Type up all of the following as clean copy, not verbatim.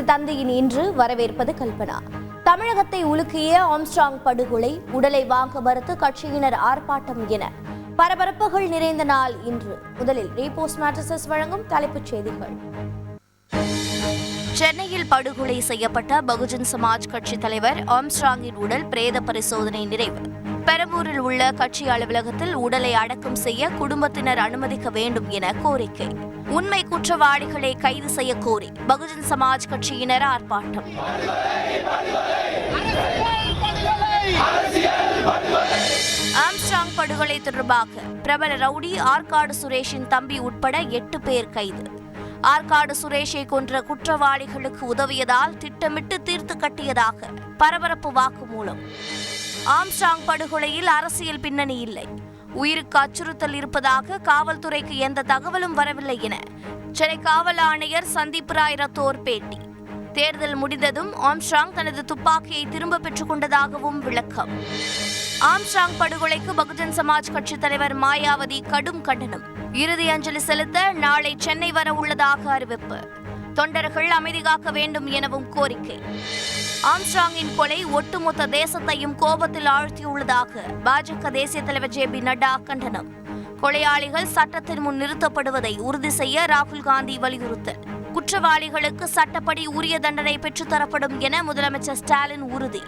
தந்தையின் இன்று வரவேற்பது கல்பனா. தமிழகத்தை உலுக்கிய ஆம்ஸ்ட்ராங் படுகொலை, உடலை வாங்க மறுத்து கட்சியினர் ஆர்ப்பாட்டம் என பரபரப்புகள் நிறைந்த நாள் இன்று. முதலில் ரீபோஸ்ட் மேட்ரஸஸ் வழங்கும் தலைப்புச் செய்திகள். சென்னையில் படுகொலை செய்யப்பட்ட பகுஜன் சமாஜ் கட்சி தலைவர் ஆம்ஸ்ட்ராங்கின் உடல் பிரேத பரிசோதனை நிறைவு. பெரம்பூரில் உள்ள கட்சி அலுவலகத்தில் உடலை அடக்கம் செய்ய குடும்பத்தினர் அனுமதிக்க வேண்டும் என கோரிக்கை. உண்மை குற்றவாளிகளை கைது செய்ய கோரி பகுஜன் சமாஜ் கட்சியினர் ஆர்ப்பாட்டம். ஆம்ஸ்ட்ராங் படுகொலை தொடர்பாக பிரபல ரவுடி ஆற்காடு சுரேஷின் தம்பி உட்பட 8 பேர் கைது. ஆற்காடு சுரேஷை கொன்ற குற்றவாளிகளுக்கு உதவியதால் திட்டமிட்டு தீர்த்து கட்டியதாக பரபரப்பு வாக்குமூலம். ஆம்ஸ்ட்ராங் படுகொலையில் அரசியல் பின்னணி இல்லை, உயிருக்கு அச்சுறுத்தல் இருப்பதாக காவல்துறைக்கு எந்த தகவலும் வரவில்லை என சென்னை காவல் ஆணையர் சந்தீப் ராய் ரத்தோர் பேட்டி. தேர்தல் முடிந்ததும் ஆம்ஸ்ட்ராங் தனது துப்பாக்கியை திரும்ப பெற்றுக் கொண்டதாகவும் விளக்கம். ஆம்ஸ்ட்ராங் படுகொலைக்கு பகுஜன் சமாஜ் கட்சி தலைவர் மாயாவதி கடும் கண்டனம். இறுதி அஞ்சலி செலுத்த நாளை சென்னை வர உள்ளதாக அறிவிப்பு. தொண்டர்கள் அமைதி காக்க வேண்டும் எனவும் கோரிக்கை. ஆம்ஸ்ட்ராங்கின் கொலை ஒட்டுமொத்த தேசத்தையும் கோபத்தில் ஆழ்த்தியுள்ளதாக பாஜக தேசிய தலைவர் JB நட்டா கண்டனம். கொலையாளிகள் சட்டத்தின் முன் நிறுத்தப்படுவதை உறுதி செய்ய ராகுல் காந்தி வலியுறுத்தல். குற்றவாளிகளுக்கு சட்டப்படி உரிய தண்டனை பெற்றுத்தரப்படும் என முதலமைச்சர் ஸ்டாலின் உறுதி.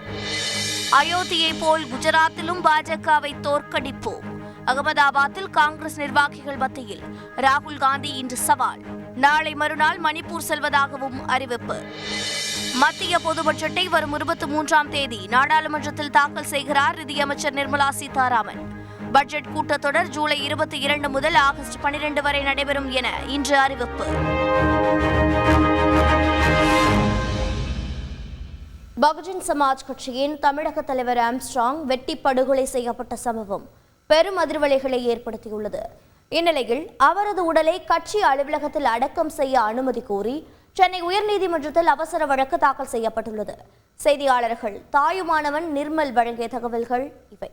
அயோத்தியை போல் குஜராத்திலும் பாஜகவை தோற்கடிப்போம். அகமதாபாத்தில் காங்கிரஸ் நிர்வாகிகள் மத்தியில் ராகுல் காந்தி இன்று சவால். நாளை மறுநாள் மணிப்பூர் செல்வதாகவும் அறிவிப்பு. மத்திய பொது பட்ஜெட்டை வரும் 23ஆம் தேதி நாடாளுமன்றத்தில் தாக்கல் செய்கிறார் நிதியமைச்சர் நிர்மலா சீதாராமன். பட்ஜெட் கூட்டத்தொடர் ஜூலை 22 முதல் ஆகஸ்ட் 12 வரை நடைபெறும் என இன்று அறிவிப்பு. பகுஜன் சமாஜ் கட்சியின் தமிழக தலைவர் ஆம்ஸ்ட்ராங் வெட்டி படுகொலை செய்யப்பட்ட சம்பவம் பெரும் அதிர்வலைகளை ஏற்படுத்தியுள்ளது. இந்நிலையில் அவரது உடலை கட்சி அலுவலகத்தில் அடக்கம் செய்ய அனுமதி கோரி சென்னை உயர்நீதிமன்றத்தில் அவசர வழக்கு தாக்கல் செய்யப்பட்டுள்ளது. செய்தியாளர்கள் தாயுமானவன் நிர்மல் வழங்கிய தகவல்கள் இவை.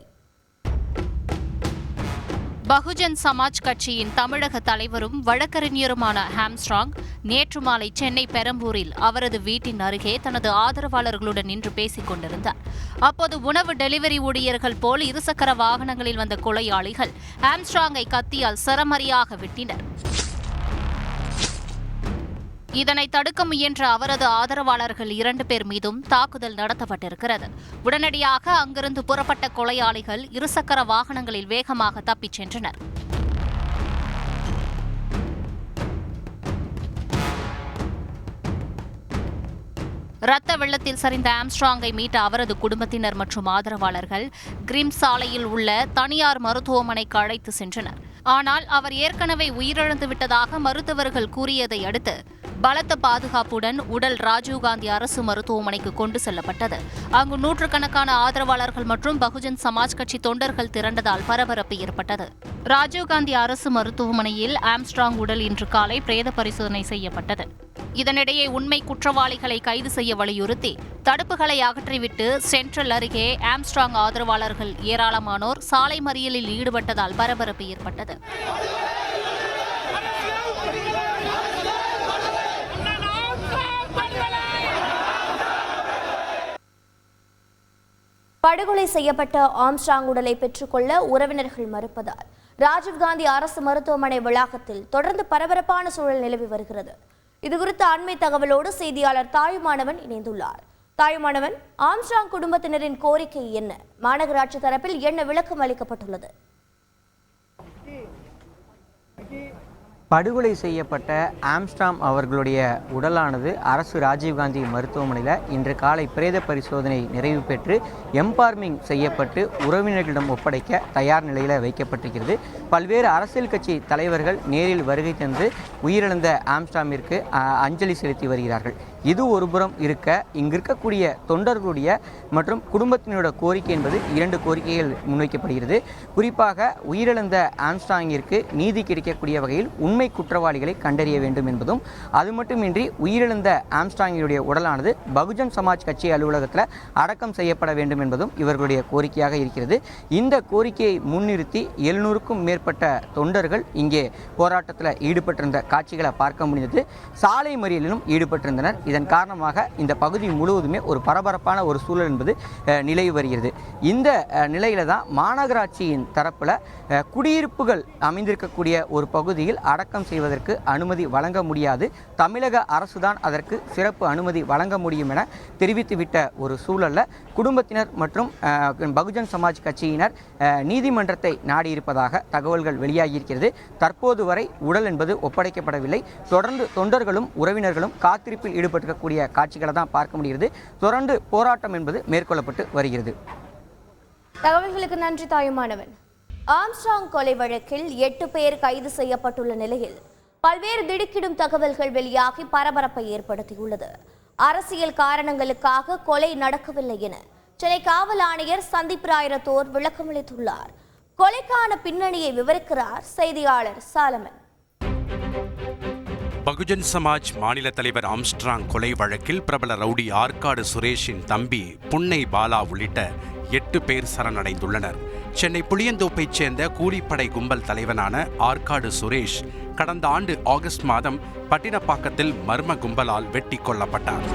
பகுஜன் சமாஜ் கட்சியின் தமிழக தலைவரும் வழக்கறிஞருமான ஆம்ஸ்ட்ராங் நேற்று மாலை சென்னை பெரம்பூரில் அவரது வீட்டின் அருகே தனது ஆதரவாளர்களுடன் நின்று பேசிக் கொண்டிருந்தார். அப்போது உணவு டெலிவரி ஊழியர்கள் போல் இருசக்கர வாகனங்களில் வந்த கொலையாளிகள் ஆம்ஸ்ட்ராங்கை கத்தியால் சரமரியாக வெட்டினர். இதனை தடுக்க முயன்ற அவரது ஆதரவாளர்கள் 2 பேர் மீதும் தாக்குதல் நடத்தப்பட்டிருக்கிறது. உடனடியாக அங்கிருந்து புறப்பட்ட கொலையாளிகள் இருசக்கர வாகனங்களில் வேகமாக தப்பிச் சென்றனர். இரத்த வெள்ளத்தில் சரிந்த ஆம்ஸ்ட்ராங்கை மீட்ட அவரது குடும்பத்தினர் மற்றும் ஆதரவாளர்கள் கிரீம் சாலையில் உள்ள தனியார் மருத்துவமனைக்கு அழைத்து சென்றனர். ஆனால் அவர் ஏற்கனவே உயிரிழந்து விட்டதாக மருத்துவர்கள் கூறியதை அடுத்து பலத்த பாதுகாப்புடன் உடல் ராஜீவ்காந்தி அரசு மருத்துவமனைக்கு கொண்டு செல்லப்பட்டது. அங்கு நூற்றுக்கணக்கான ஆதரவாளர்கள் மற்றும் பகுஜன் சமாஜ் கட்சி தொண்டர்கள் திரண்டதால் பரபரப்பு ஏற்பட்டது. ராஜீவ்காந்தி அரசு மருத்துவமனையில் ஆம்ஸ்ட்ராங் உடல் இன்று காலை பிரேத பரிசோதனை செய்யப்பட்டது. இதனிடையே உண்மை குற்றவாளிகளை கைது செய்ய வலியுறுத்தி தடுப்புகளை அகற்றிவிட்டு சென்ட்ரல் அருகே ஆம்ஸ்ட்ராங் ஆதரவாளர்கள் ஏராளமானோர் சாலை மறியலில் ஈடுபட்டதால் பரபரப்பு ஏற்பட்டது. படுகொலை செய்யப்பட்ட ஆம்ஸ்ட்ராங் உடலை பெற்றுக்கொள்ள உறவினர்கள் மறுப்பதால் ராஜீவ்காந்தி அரசு மருத்துவமனை வளாகத்தில் தொடர்ந்து பரபரப்பான சூழல் நிலவி வருகிறது. இதுகுறித்த அண்மை தகவலோடு செய்தியாளர் தாயுமானவன் இணைந்துள்ளார். தாயுமானவன், ஆம்ஸ்ட்ராங் குடும்பத்தினரின் கோரிக்கை என்ன? மாநகராட்சி தரப்பில் என்ன விளக்கம் அளிக்கப்பட்டுள்ளது? படுகொலை செய்யப்பட்ட ஆம்ஸ்ட்ராங் அவர்களுடைய உடலானது அரசு ராஜீவ்காந்தி மருத்துவமனையில் இன்று காலை பிரேத பரிசோதனை நிறைவு பெற்று எம்பார்மிங் செய்யப்பட்டு உறவினர்களிடம் ஒப்படைக்க தயார் நிலையில் வைக்கப்பட்டிருக்கிறது. பல்வேறு அரசியல் கட்சி தலைவர்கள் நேரில் வருகை தந்து உயிரிழந்த ஆம்ஸ்ட்ராங்கிற்கு அஞ்சலி செலுத்தி வருகிறார்கள். இது ஒருபுறம் இருக்க, இங்கு இருக்கக்கூடிய தொண்டர்களுடைய மற்றும் குடும்பத்தினரோட கோரிக்கை என்பது 2 கோரிக்கைகள் முன்வைக்கப்படுகிறது. குறிப்பாக உயிரிழந்த ஆம்ஸ்ட்ராங்கிற்கு நீதி கிடைக்கக்கூடிய வகையில் உண்மை குற்றவாளிகளை கண்டறிய வேண்டும் என்பதும், அது மட்டுமின்றி உயிரிழந்த ஆம்ஸ்ட்ராங்கினுடைய உடலானது பகுஜன் சமாஜ் கட்சி அலுவலகத்தில் அடக்கம் செய்யப்பட வேண்டும் என்பதும் இவர்களுடைய கோரிக்கையாக இருக்கிறது. இந்த கோரிக்கையை முன்னிறுத்தி 700க்கும் மேற்பட்ட தொண்டர்கள் இங்கே போராட்டத்தில் ஈடுபட்டிருந்த காட்சிகளை பார்க்க முடிந்தது. சாலை மறியலிலும் ஈடுபட்டிருந்தனர். இதன் காரணமாக இந்த பகுதி முழுவதுமே ஒரு பரபரப்பான ஒரு சூழல் என்பது நிலவி வருகிறது. இந்த நிலையில தான் மாநகராட்சியின் தரப்பில் குடியிருப்புகள் அமைந்திருக்கக்கூடிய ஒரு பகுதியில் அடக்கம் செய்வதற்கு அனுமதி வழங்க முடியாது, தமிழக அரசு தான் அதற்கு சிறப்பு அனுமதி வழங்க முடியும் என தெரிவித்துவிட்ட ஒரு சூழலில் குடும்பத்தினர் மற்றும் பகுஜன் சமாஜ் கட்சியினர் நீதிமன்றத்தை நாடியிருப்பதாக தகவல்கள் வெளியாகியிருக்கிறது. தற்போது வரை உடல் என்பது ஒப்படைக்கப்படவில்லை. தொடர்ந்து தொண்டர்களும் உறவினர்களும் காத்திருப்பில் ஈடுபட்டிருக்கக்கூடிய காட்சிகளை தான் பார்க்க முடிகிறது. தொடர்ந்து போராட்டம் என்பது மேற்கொள்ளப்பட்டு வருகிறது. தகவல்களுக்கு நன்றி தாயுமானவன். ஆம்ஸ்ட்ராங் கொலை வழக்கில் 8 பேர் கைது செய்யப்பட்டுள்ள நிலையில் பல்வேறு திடுக்கிடும் தகவல்கள் வெளியாகி பரபரப்பை ஏற்படுத்தியுள்ளது. அரசியல் காரணங்களுக்காக கொலை நடக்கவில்லை என சென்னை காவல் ஆணையர் சந்தீப் ராய் ரத்தோர் விளக்கமளித்துள்ளார். கொலைக்கான பின்னணியை விவரிக்கிறார் செய்தியாளர் சாலமன். பகுஜன் சமாஜ் மாநில தலைவர் ஆம்ஸ்ட்ராங் கொலை வழக்கில் பிரபல ரவுடி ஆற்காடு சுரேஷின் தம்பி புன்னை பாலா உள்ளிட்ட 8 பேர் சரணடைந்துள்ளனர். சென்னை புளியந்தோப்பைச் சேர்ந்த கூலிப்படை கும்பல் தலைவனான ஆற்காடு சுரேஷ் கடந்த ஆண்டு ஆகஸ்ட் மாதம் பட்டினப்பாக்கத்தில் மர்ம கும்பலால் வெட்டி கொல்லப்பட்டார்.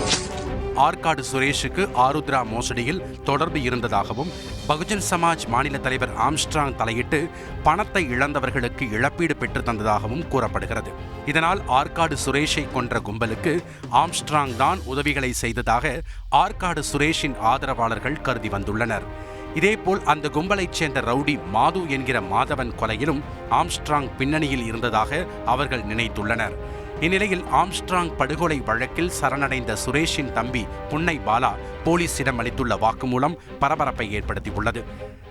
ஆற்காடு சுரேஷுக்கு ஆருத்ரா மோசடியில் தொடர்பு இருந்ததாகவும் பகுஜன் சமாஜ் மாநில தலைவர் ஆம்ஸ்ட்ராங் தலையிட்டு பணத்தை இழந்தவர்களுக்கு இழப்பீடு பெற்று தந்ததாகவும் கூறப்படுகிறது. இதனால் ஆற்காடு சுரேஷை கொன்ற கும்பலுக்கு ஆம்ஸ்ட்ராங் தான் உதவிகளை செய்ததாக ஆற்காடு சுரேஷின் ஆதரவாளர்கள் கருதி வந்துள்ளனர். இதேபோல் அந்த கும்பலைச் சேர்ந்த ரவுடி மாது என்கிற மாதவன் கொலையிலும் ஆம்ஸ்ட்ராங் பின்னணியில் இருந்ததாக அவர்கள் நினைத்துள்ளனர். இந்நிலையில் ஆம்ஸ்ட்ராங் படுகொலை வழக்கில் சரணடைந்த சுரேஷின் தம்பி புன்னை பாலா போலீசிடம் அளித்துள்ள வாக்குமூலம் பரபரப்பை ஏற்படுத்தியுள்ளது.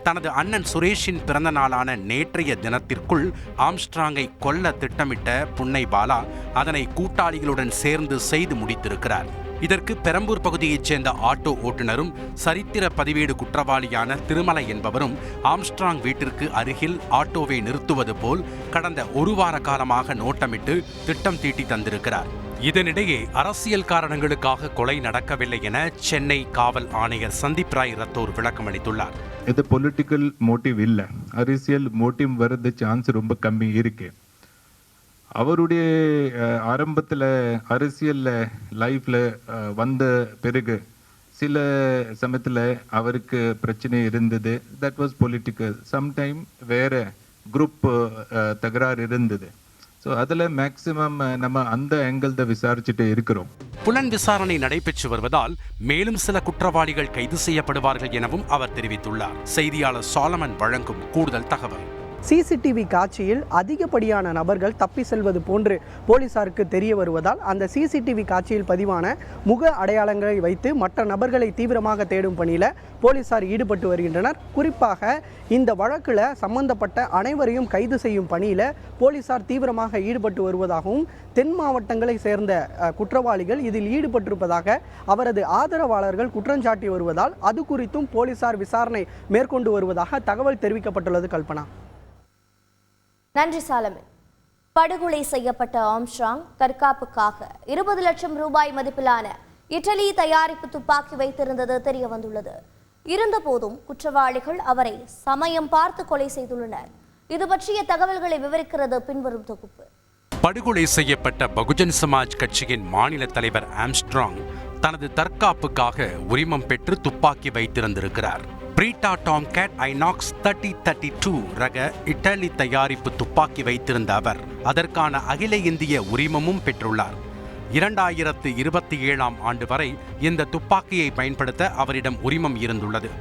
தனது அண்ணன் சுரேஷின் பிறந்த நாளான நேற்றைய தினத்திற்குள் ஆம்ஸ்ட்ராங்கை கொல்ல திட்டமிட்ட புன்னை பாலா அதனை கூட்டாளிகளுடன் சேர்ந்து செய்து முடித்திருக்கிறார். இதற்கு பெரம்பூர் பகுதியைச் சேர்ந்த ஆட்டோ ஓட்டுநரும் சரித்திர பதிவேடு குற்றவாளியான திருமலை என்பவரும் ஆம்ஸ்ட்ராங் வீட்டிற்கு அருகில் ஆட்டோவை நிறுத்துவது போல் கடந்த 1 வார காலமாக நோட்டமிட்டு திட்டம் தீட்டி தந்திருக்கிறார். இதனிடையே அரசியல் காரணங்களுக்காக கொலை நடக்கவில்லை என சென்னை காவல் ஆணையர் சந்தீப் ராய் ரத்தோர் விளக்கமளித்துள்ளார். இது பொலிட்டிக்கல் மோட்டிவ் இல்லை, அரசியல் மோட்டிவ் வரது சான்ஸ் ரொம்ப கம்மி இருக்கு. அவருடைய ஆரம்பத்தில் அரசியல் லைஃப்பில் வந்த பிறகு சில சமயத்தில் அவருக்கு பிரச்சனை இருந்தது. That was political. சம்டைம் வேறு குரூப் தகராறு இருந்தது. ஸோ அதில் மேக்சிமம் நம்ம அந்த ஆங்கிள் தான் விசாரிச்சுட்டு இருக்கிறோம். புலன் விசாரணை நடைபெற்று வருவதால் மேலும் சில குற்றவாளிகள் கைது செய்யப்படுவார்கள் எனவும் அவர் தெரிவித்துள்ளார். செய்தியாளர் சாலமன் வழங்கும் கூடுதல் தகவல். சிசிடிவி காட்சியில் அதிகப்படியான நபர்கள் தப்பி செல்வது போன்று போலீசாருக்கு தெரிய வருவதால் அந்த சிசிடிவி காட்சியில் பதிவான முக அடையாளங்களை வைத்து மற்ற நபர்களை தீவிரமாக தேடும் பணியில் போலீசார் ஈடுபட்டு வருகின்றனர். குறிப்பாக இந்த வழக்கில் சம்பந்தப்பட்ட அனைவரையும் கைது செய்யும் பணியில் போலீசார் தீவிரமாக ஈடுபட்டு வருவதாகவும் தென் மாவட்டங்களை சேர்ந்த குற்றவாளிகள் இதில் ஈடுபட்டிருப்பதாக அவரது ஆதரவாளர்கள் குற்றஞ்சாட்டி வருவதால் அது குறித்தும் போலீசார் விசாரணை மேற்கொண்டு வருவதாக தகவல் தெரிவிக்கப்பட்டுள்ளது. கல்பனா. நன்றி சாலமன். படுகொலை செய்யப்பட்ட ஆம்ஸ்ட்ராங் தற்காப்புக்காக 20 லட்சம் ரூபாய் மதிப்பிலான இட்டலி தயாரிப்பு துப்பாக்கி வைத்திருந்தது தெரிய வந்துள்ளது. இருந்தபோதும் குற்றவாளிகள் அவரை சமயம் பார்த்து கொலை செய்துள்ளனர். இது பற்றிய தகவல்களை விவரிக்கிறது பின்வரும் தொகுப்பு. படுகொலை செய்யப்பட்ட பகுஜன் சமாஜ் கட்சியின் மாநில தலைவர் ஆம்ஸ்ட்ராங் தனது தற்காப்புக்காக உரிமம் பெற்று துப்பாக்கி வைத்திருந்திருக்கிறார். பிரீட்டா டாம்கேட் ஐநாக்ஸ் 3032 ரக இட்டலி தயாரிப்பு துப்பாக்கி வைத்திருந்த அவர் அதற்கான அகில இந்திய உரிமமும் பெற்றுள்ளார். 2027ஆம் ஆண்டு வரை இந்த துப்பாக்கியை பயன்படுத்த அவரிடம் உரிமம் இருந்துள்ளது.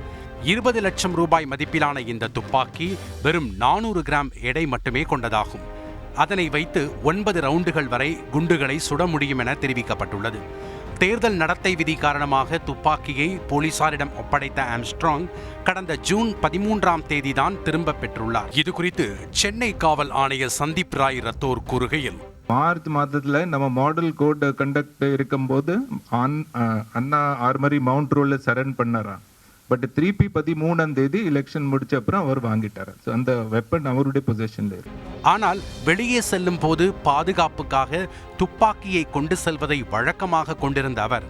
20 லட்சம் ரூபாய் மதிப்பிலான இந்த துப்பாக்கி வெறும் 400 கிராம் எடை மட்டுமே கொண்டதாகும். அதனை வைத்து 9 ரவுண்டுகள் வரை குண்டுகளை சுட முடியும் என தெரிவிக்கப்பட்டுள்ளது. தேர்தல் நடத்தை விதி காரணமாக துப்பாக்கியை போலீசாரிடம் ஒப்படைத்த ஆம்ஸ்ட்ராங் கடந்த ஜூன் 13ஆம் தேதிதான் திரும்ப பெற்றுள்ளார். இது குறித்து சென்னை காவல் ஆணையர் சந்தீப் ராய் ரத்தோர் கூறுகையில், மார்ச் மாதத்தில் நம்ம மாடல் கோட் கண்டக்ட் இருக்கும்போது அண்ணா ஆர்மரி மவுண்ட் ரோல சரண் பண்ணாரா. பட் 13ஆம் தேதி எலெக்ஷன் முடிச்ச அப்புறம் அவர் வாங்கிட்டார். ஸோ அந்த வெப்பன் அவருடைய பொசிஷன்ல இருக்கு. ஆனால் வெளியே செல்லும் போது பாதுகாப்புக்காக துப்பாக்கியை கொண்டு செல்வதை வழக்கமாக கொண்டிருந்த அவர்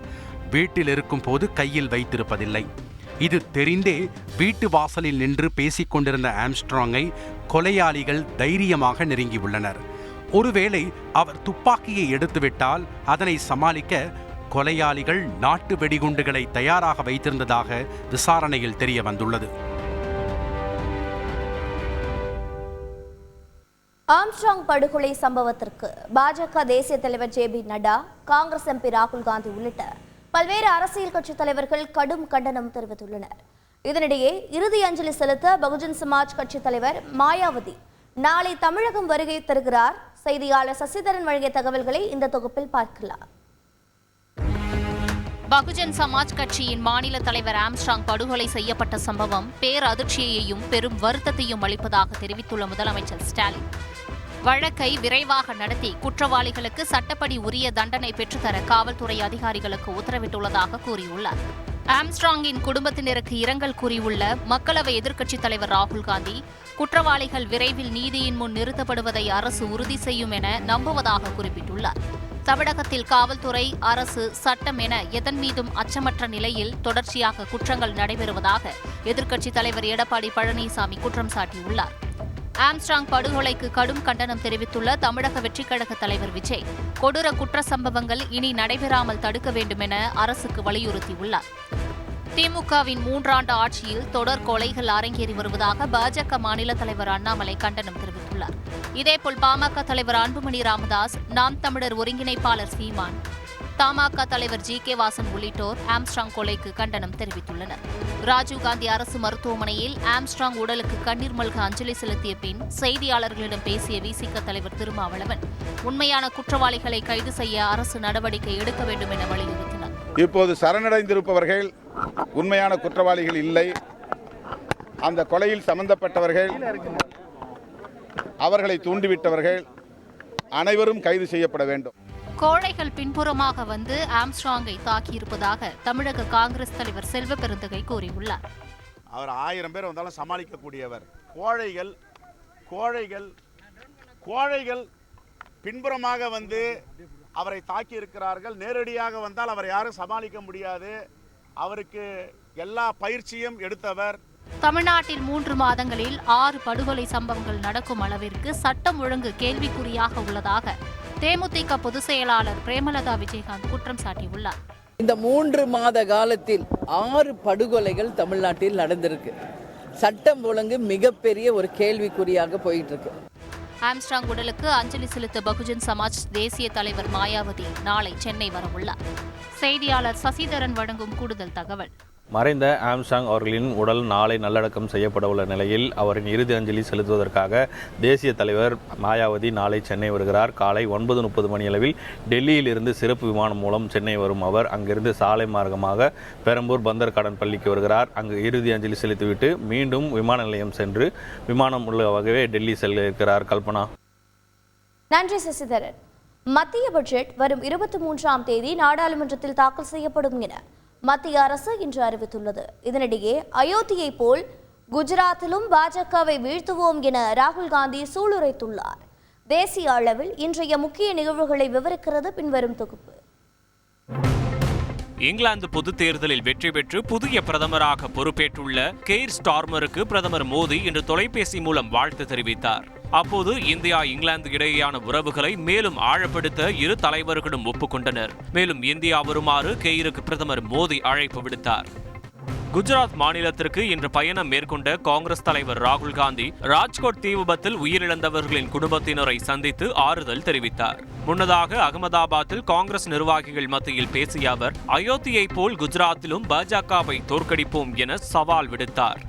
வீட்டில் இருக்கும் போது கையில் வைத்திருப்பதில்லை. இது தெரிந்தே வீட்டு வாசலில் நின்று பேசிக் கொண்டிருந்த ஆம்ஸ்ட்ராங்கை கொலையாளிகள் தைரியமாக நெருங்கியுள்ளனர். ஒருவேளை அவர் துப்பாக்கியை எடுத்துவிட்டால் அதனை சமாளிக்க கொலையாளிகள் நாட்டு வெடிகுண்டுகளை தயாராக வைத்திருந்ததாக விசாரணையில் தெரிய வந்துள்ளது. ஆம்ஸ்ட்ராங் படுகொலை சம்பவத்திற்கு பாஜக தேசிய தலைவர் ஜே.பி. நட்டா, காங்கிரஸ் எம்பி ராகுல் காந்தி உள்ளிட்ட பல்வேறு அரசியல் கட்சித் தலைவர்கள் கடும் கண்டனம் தெரிவித்துள்ளனர். இதனிடையே இறுதி அஞ்சலி செலுத்த பகுஜன் சமாஜ் கட்சி தலைவர் மாயாவதி நாளை தமிழகம் வருகை தருகிறார். செய்தியாளர் சசிதரன் வழங்கிய தகவல்களை இந்த தொகுப்பில் பார்க்கலாம். பகுஜன் சமாஜ் கட்சியின் மாநில தலைவர் ஆம்ஸ்ட்ராங் படுகொலை செய்யப்பட்ட சம்பவம் பேரதிர்ச்சியையும் பெரும் வருத்தத்தையும் அளிப்பதாக தெரிவித்துள்ள முதலமைச்சர் ஸ்டாலின், வழக்கை விரைவாக நடத்தி குற்றவாளிகளுக்கு சட்டப்படி உரிய தண்டனை பெற்றுத்தர காவல்துறை அதிகாரிகளுக்கு உத்தரவிட்டுள்ளதாக கூறியுள்ளார். ஆம்ஸ்ட்ராங்கின் குடும்பத்தினருக்கு இரங்கல் கூறியுள்ள மக்களவை எதிர்க்கட்சித் தலைவர் ராகுல் காந்தி, குற்றவாளிகள் விரைவில் நீதியின் முன் நிறுத்தப்படுவதை அரசு உறுதி செய்யும் என நம்புவதாக குறிப்பிட்டுள்ளார். தமிழகத்தில் காவல்துறை, அரசு, சட்டம் என எதன் மீதும் அச்சமற்ற நிலையில் தொடர்ச்சியாக குற்றங்கள் நடைபெறுவதாக எதிர்க்கட்சித் தலைவர் எடப்பாடி பழனிசாமி குற்றம் சாட்டியுள்ளார். ஆம்ஸ்ட்ராங் படுகொலைக்கு கடும் கண்டனம் தெரிவித்துள்ள தமிழக வெற்றிக் கழக தலைவர் விஜய், கொடூர குற்ற சம்பவங்கள் இனி நடைபெறாமல் தடுக்க வேண்டும் என அரசுக்கு வலியுறுத்தியுள்ளார். திமுகவின் 3 ஆண்டு ஆட்சியில் தொடர் கொலைகள் அரங்கேறி வருவதாக பாஜக மாநில தலைவர் அண்ணாமலை கண்டனம் தெரிவித்துள்ளார். இதேபோல் பாமக தலைவர் அன்புமணி ராமதாஸ், நாம் தமிழர் ஒருங்கிணைப்பாளர் சீமான், தமாக தலைவர் ஜி.கே. வாசன் உள்ளிட்டோர் ஆம்ஸ்ட்ராங் கொலைக்கு கண்டனம் தெரிவித்துள்ளனர். ராஜீவ்காந்தி அரசு மருத்துவமனையில் ஆம்ஸ்ட்ராங் உடலுக்கு கண்ணீர் மல்க அஞ்சலி செலுத்திய பின் செய்தியாளர்களிடம் பேசிய விசிக தலைவர் திருமாவளவன், உண்மையான குற்றவாளிகளை கைது செய்ய அரசு நடவடிக்கை எடுக்க வேண்டும் என வலியுறுத்தினார். இப்போது சரணடைந்திருப்பவர்கள் உண்மையான குற்றவாளிகள் இல்லை. அந்த கொலையில் சம்பந்தப்பட்டவர்கள், அவர்களை தூண்டிவிட்டவர்கள் அனைவரும் கைது செய்யப்பட வேண்டும். கோழைகள் பின்புறமாக வந்து ஆம்ஸ்ட்ராங்கை தாக்கியிருப்பதாக தமிழக காங்கிரஸ் தலைவர் செல்வ பெருந்தகை கூறியுள்ளார். அவர் 1000 பேர் வந்தாலும் சமாளிக்கக்கூடியவர். கோழைகள் பின்புறமாக வந்து அவரை தாக்கி இருக்கிறார்கள். நேரடியாக வந்தால் அவரை யாரும் சமாளிக்க முடியாது. அவருக்கு எல்லா பயிற்சியும் எடுத்தவர். தமிழ்நாட்டில் 3 மாதங்களில் 6 படுகொலை சம்பவங்கள் நடக்கும் அளவிற்கு சட்டம் ஒழுங்கு கேள்விக்குறியாக உள்ளதாக தேமுதிக பொதுச் செயலாளர் பிரேமலதா விஜயகாந்த் குற்றம் சாட்டியுள்ளார். இந்த 3 மாத காலத்தில் 6 படுகொலைகள் தமிழ்நாட்டில் நடந்திருக்கு. சட்டம் ஒழுங்கு மிகப்பெரிய ஒரு கேள்விக்குறியாக போயிட்டு இருக்கு. ஆம்ஸ்ட்ராங் உடலுக்கு அஞ்சலி செலுத்த பகுஜன் சமாஜ் தேசிய தலைவர் மாயாவதி நாளை சென்னை வரவுள்ளார். செய்தியாளர் சசிதரன் வழங்கும் கூடுதல் தகவல். மறைந்த ஆம்ஸ்ட்ராங் அவர்களின் உடல் நாளை நல்லடக்கம் செய்யப்பட உள்ள நிலையில் அவரின் இறுதி அஞ்சலி செலுத்துவதற்காக தேசிய தலைவர் மாயாவதி நாளை சென்னை வருகிறார். காலை 9:30 மணியளவில் டெல்லியில் இருந்து சிறப்பு விமானம் மூலம் சென்னை வரும் அவர் அங்கிருந்து சாலை மார்க்கமாக பெரம்பூர் பந்தர் கார்டன் பள்ளிக்கு வருகிறார். அங்கு இறுதி அஞ்சலி செலுத்திவிட்டு மீண்டும் விமான நிலையம் சென்று விமானம் உள்ளவாகவே டெல்லி செல்ல இருக்கிறார். கல்பனா. நன்றி சசிதரன். மத்திய பட்ஜெட் வரும் 23ஆம் தேதி நாடாளுமன்றத்தில் தாக்கல் செய்யப்படும் என மத்திய அரசு இன்று அறிவித்துள்ளது. இதனிடையே அயோத்தியை போல் குஜராத்திலும் பாஜகவை வீழ்த்துவோம் என ராகுல் காந்தி சூளுரைத்துள்ளார். தேசிய அளவில் இன்றைய முக்கிய நிகழ்வுகளை விவரிக்கிறது பின்வரும் தொகுப்பு. இங்கிலாந்து பொதுத் தேர்தலில் வெற்றி பெற்று புதிய பிரதமராக பொறுப்பேற்றுள்ள கெய்ர் ஸ்டார்மருக்கு பிரதமர் மோடி இன்று தொலைபேசி மூலம் வாழ்த்து தெரிவித்தார். அப்போது இந்தியா இங்கிலாந்து இடையேயான உறவுகளை மேலும் ஆழப்படுத்த இரு தலைவர்களும் ஒப்புக்கொண்டனர். மேலும் இந்தியா வருமாறு கெய்ருக்கு பிரதமர் மோடி அழைப்பு விடுத்தார். குஜராத் மாநிலத்திற்கு இன்று பயணம் மேற்கொண்ட காங்கிரஸ் தலைவர் ராகுல் காந்தி ராஜ்கோட் தீ விபத்தில் உயிரிழந்தவர்களின் குடும்பத்தினரை சந்தித்து ஆறுதல் தெரிவித்தார். முன்னதாக அகமதாபாத்தில் காங்கிரஸ் நிர்வாகிகள் மத்தியில் பேசிய அவர் அயோத்தியை போல் குஜராத்திலும் பாஜகவை தோற்கடிப்போம் என சவால் விடுத்தார்.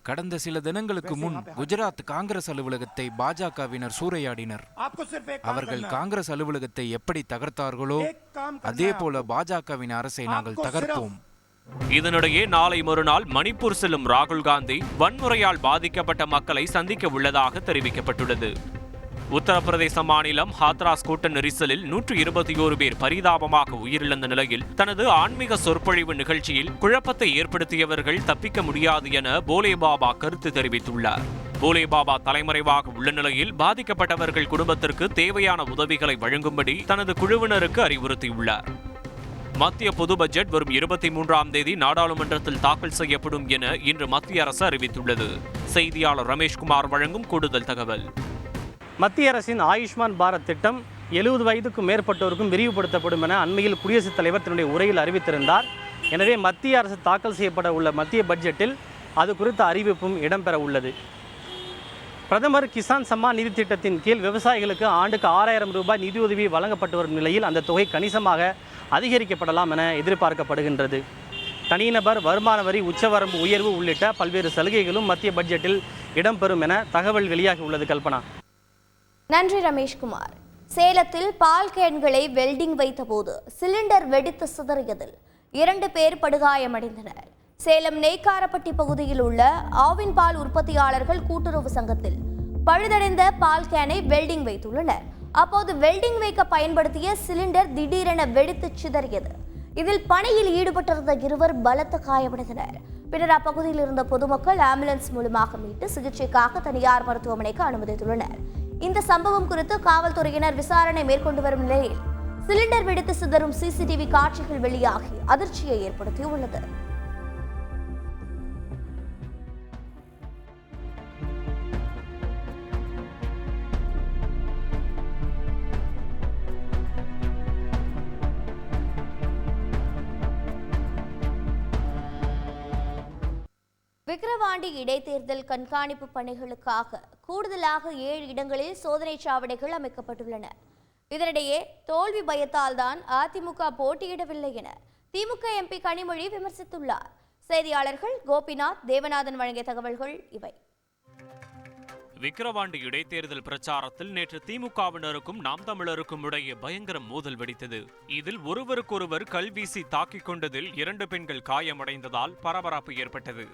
கடந்த சில தினங்களுக்கு முன் குஜராத் காங்கிரஸ் அலுவலகத்தை பாஜகவினர் சூறையாடினர். அவர்கள் காங்கிரஸ் அலுவலகத்தை எப்படி தகர்த்தார்களோ அதே போல பாஜகவின் அரசை நாங்கள் தகர்ப்போம். இதனிடையே நாளை மறுநாள் மணிப்பூர் செல்லும் ராகுல் காந்தி வன்முறையால் பாதிக்கப்பட்ட மக்களை சந்திக்க உள்ளதாக தெரிவிக்கப்பட்டுள்ளது. உத்தரப்பிரதேச மாநிலம் ஹாத்ராஸ் கூட்ட நெரிசலில் 121 பேர் பரிதாபமாக உயிரிழந்த நிலையில் தனது ஆன்மீக சொற்பொழிவு நிகழ்ச்சியில் குழப்பத்தை ஏற்படுத்தியவர்கள் தப்பிக்க முடியாது என போலே பாபா கருத்து தெரிவித்துள்ளார். போலே பாபா தலைமறைவாக உள்ள நிலையில் பாதிக்கப்பட்டவர்கள் குடும்பத்திற்கு தேவையான உதவிகளை வழங்கும்படி தனது குழுவினருக்கு அறிவுறுத்தியுள்ளார். மத்திய பொது பட்ஜெட் வரும் 23ஆம் தேதி நாடாளுமன்றத்தில் தாக்கல் செய்யப்படும் என இன்று மத்திய அரசு அறிவித்துள்ளது. செய்தியாளர் ரமேஷ்குமார் வழங்கும் கூடுதல் தகவல். மத்திய அரசின் ஆயுஷ்மான் பாரத் திட்டம் 70 வயதுக்கும் மேற்பட்டோருக்கும் விரிவுபடுத்தப்படும் என அண்மையில் குடியரசுத் தலைவர் தன்னுடைய உரையில் அறிவித்திருந்தார். எனவே மத்திய அரசு தாக்கல் செய்யப்பட உள்ள மத்திய பட்ஜெட்டில் அது குறித்த அறிவிப்பும் இடம்பெற உள்ளது. பிரதமர் கிசான் சம்மான் நிதி திட்டத்தின் கீழ் விவசாயிகளுக்கு ஆண்டுக்கு 6000 ரூபாய் நிதியுதவி வழங்கப்பட்டு வரும் நிலையில் அந்த தொகை கணிசமாக அதிகரிக்கப்படலாம் என எதிர்பார்க்கப்படுகின்றது. தனிநபர் வருமான வரி உச்சவரம்பு உயர்வு உள்ளிட்ட பல்வேறு சலுகைகளும் மத்திய பட்ஜெட்டில் இடம்பெறும் என தகவல் வெளியாகி உள்ளது. கல்பனா. நன்றி ரமேஷ்குமார். சேலத்தில் பால் கேன்களை வெல்டிங் வைத்தபோது சிலிண்டர் வெடித்து சிதறியதில் 2 பேர் படுகாயமடைந்தனர். சேலம் நெய்க்காரப்பட்டி பகுதியில் உள்ள ஆவின் பால் உற்பத்தியாளர்கள் கூட்டுறவு சங்கத்தில் பழுதடைந்த பால் கேனை வெல்டிங் வைத்துள்ளனர். அப்போது வெல்டிங் வைக்க பயன்படுத்திய சிலிண்டர் திடீரென வெடித்து சிதறியது. இதில் பணியில் ஈடுபட்டிருந்த 2 பலத்த காயமடைந்தனர். பின்னர் அப்பகுதியில் இருந்த பொதுமக்கள் ஆம்புலன்ஸ் மூலமாக மீட்டு சிகிச்சைக்காக தனியார் மருத்துவமனைக்கு அனுமதித்துள்ளனர். இந்த சம்பவம் குறித்து காவல்துறையினர் விசாரணை மேற்கொண்டு வரும் நிலையில் சிலிண்டர் வெடித்து சிதறும் சிசிடிவி காட்சிகள் வெளியாகி அதிர்ச்சியை ஏற்படுத்தியுள்ளது. விக்கிரவாண்டி இடைத்தேர்தல் கண்காணிப்பு பணிகளுக்காக கூடுதலாக 7 இடங்களில் சோதனை சாவடிகள் அமைக்கப்பட்டுள்ளன. இதனிடையே தோல்வி பயத்தால் தான் அதிமுக போட்டியிடவில்லை என திமுக எம்பி கனிமொழி விமர்சித்துள்ளார். செய்தியாளர்கள் கோபிநாத், தேவநாதன் வழங்கிய தகவல்கள் இவை. விக்கிரவாண்டி இடைத்தேர்தல் பிரச்சாரத்தில் நேற்று திமுகவினருக்கும் நாம் தமிழருக்கும் இடையே பயங்கர மோதல் வெடித்தது. இதில் ஒருவருக்கொருவர் கல்வீசி தாக்கிக் கொண்டதில் 2 பெண்கள் காயமடைந்ததால் பரபரப்பு ஏற்பட்டது.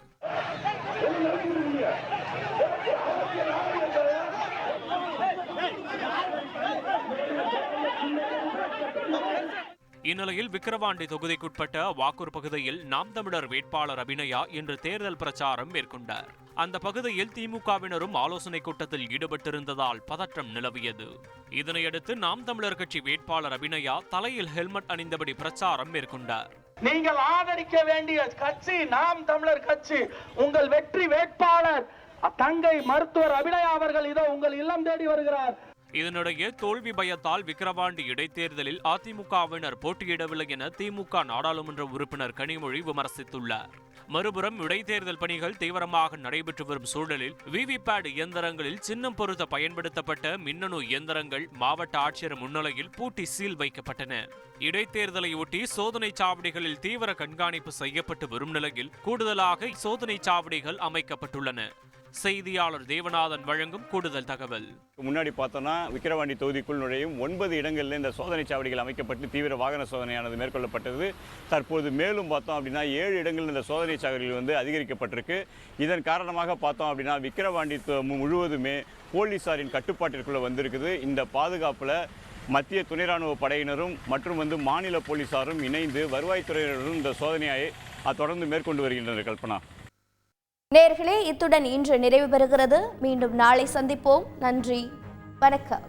இந்நிலையில் விக்கிரவாண்டி தொகுதிக்குட்பட்ட வாக்கூர் பகுதியில் நாம் தமிழர் வேட்பாளர் அபிநயா இன்று தேர்தல் பிரச்சாரம் மேற்கொண்டார். அந்த பகுதியில் திமுகவினரும் ஆலோசனை கூட்டத்தில் ஈடுபட்டிருந்ததால் பதற்றம் நிலவியது. இதனையடுத்து நாம் தமிழர் கட்சி வேட்பாளர் அபிநயா தலையில் ஹெல்மெட் அணிந்தபடி பிரச்சாரம் மேற்கொண்டார். நீங்கள் ஆதரிக்க வேண்டிய கட்சி நாம் தமிழர் கட்சி. உங்கள் வெற்றி வேட்பாளர் தங்கை மருத்துவர் அபிநயா அவர்கள் இதோ உங்கள் இல்லம் தேடி வருகிறார். இதனிடையே தோல்வி பயத்தால் விக்கிரவாண்டி இடைத்தேர்தலில் அதிமுகவினர் போட்டியிடவில்லை என திமுக நாடாளுமன்ற உறுப்பினர் கனிமொழி விமர்சித்துள்ளார். மறுபுறம் இடைத்தேர்தல் பணிகள் தீவிரமாக நடைபெற்று வரும் சூழலில் விவிபேட் இயந்திரங்களில் சின்னம் பொருத்த பயன்படுத்தப்பட்ட மின்னணு இயந்திரங்கள் மாவட்ட ஆட்சியர் முன்னிலையில் பூட்டி சீல் வைக்கப்பட்டன. இடைத்தேர்தலை ஒட்டி சோதனை சாவடிகளில் தீவிர கண்காணிப்பு செய்யப்பட்டு வரும் நிலையில் கூடுதலாக சோதனை சாவடிகள் அமைக்கப்பட்டுள்ளன. செய்தியாளர் தேவநாதன் வழங்கும் கூடுதல் தகவல். முன்னாடி பார்த்தோம்னா விக்கிரவாண்டி தொகுதிக்குள் நுழையும் 9 இடங்களில் இந்த சோதனை சாவடிகள் அமைக்கப்பட்டு தீவிர வாகன சோதனையானது மேற்கொள்ளப்பட்டது. தற்போது மேலும் பார்த்தோம் அப்படின்னா 7 இடங்களில் இந்த சோதனை சாவடிகள் அதிகரிக்கப்பட்டிருக்கு. இதன் காரணமாக பார்த்தோம் அப்படின்னா விக்கிரவாண்டி முழுவதுமே போலீசாரின் கட்டுப்பாட்டிற்குள்ள வந்திருக்குது. இந்த பாதுகாப்பில் மத்திய துணை ராணுவ படையினரும் மற்றும் மாநில போலீசாரும் இணைந்து வருவாய்த்துறையினரும் இந்த சோதனையை தொடர்ந்து மேற்கொண்டு வருகின்றனர். கல்பனா. நேயர்களே, இத்துடன் இன்று நிறைவு பெறுகிறது. மீண்டும் நாளை சந்திப்போம். நன்றி, வணக்கம்.